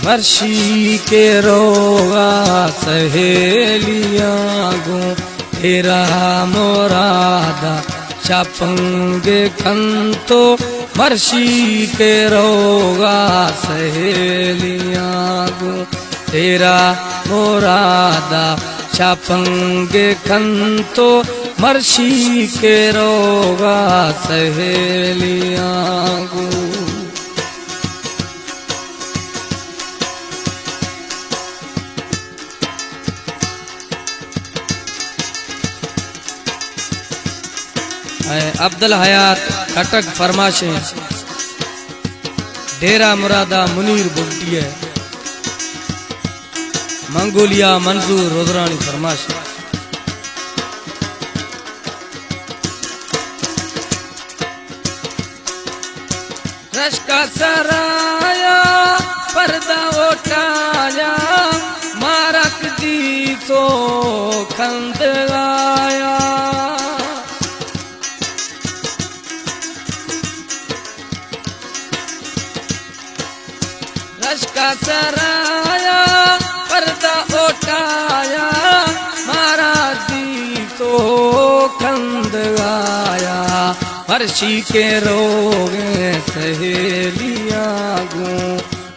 मर्शी के रोगा सहेलियां गो तेरा मोरादा छापंगे कंतो मर्शी के रोगा सहेलियां गो तेरा मोरादा छापंगे कंतो मर्शी के रोगा सहेलियां गो। अब्दुल हयात कटक फरमाशे डेरा मुरादा मुनीर बुल्टिया मंगोलिया मंजूर रोजरानी फरमाशे। रश का सराया पर्दा उठाया मारक दी तो खंद आया रश का सराया पर्दा उठाया मारा दी तो खंद आया मर्शी के रोगे सहेलियां गो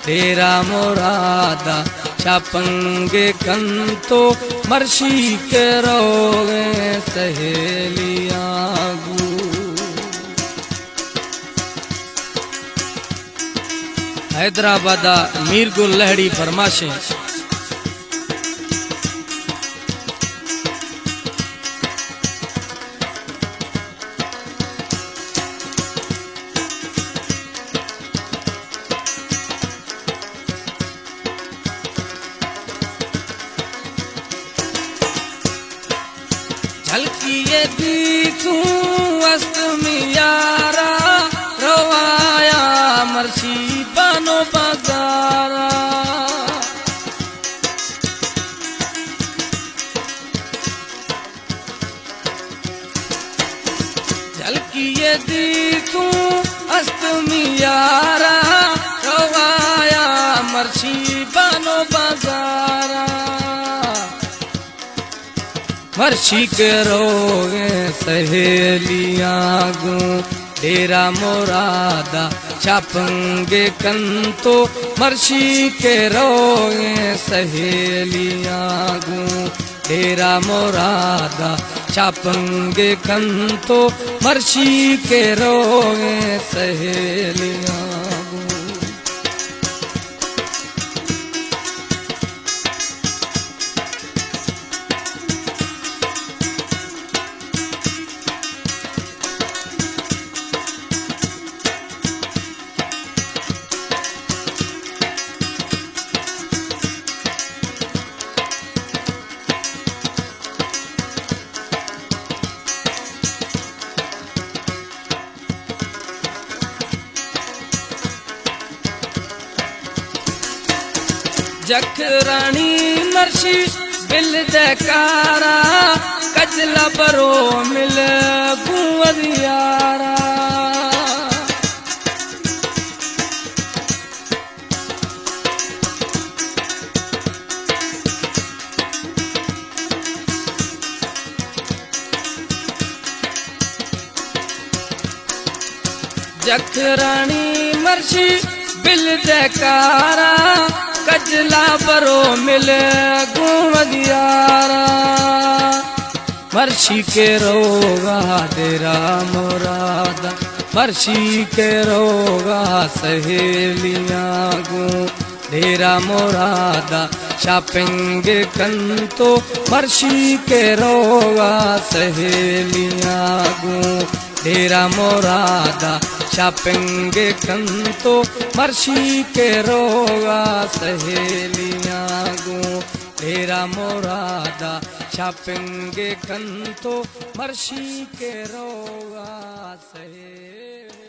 तेरा मोरादा छापंगे कंतो मर्शी के रोगे सहेलियां गो। हैदराबाद मीरगुल लहड़ी फरमाशे झलकिए दी तू अस्त में यारा रवाया मर्शी बानो बाजारा झलकिए दी तू अस्त में यारा रवाया मर्शी बानो बाजारा मर्शी के रोगे सहेलियां गो तेरा मोरादा छापंगे कंतो मर्शी के रोगे सहेलियां गो तेरा मोरादा छापंगे कंतो मर्शी के रोगे सहेलियां गो। जखरानी मर्शी बिल जकारा कजला बरो मिल गुवरियारा जखरानी मर्शी बिल जकारा कजला बरो मिल गुवरियारा मर्शी के रोगा तेरा मोरादा मर्शी के रोगा सहेलियां गो तेरा मोरादा छापेंगे कंतो मर्शी के रोगा सहेलियां गो तेरा मोरादा छापेंगे कंतो मर्शी के रोगा सहेलियां गो तेरा मोरादा छापेंगे कंतो मर्शी के रोगा सहेलियां।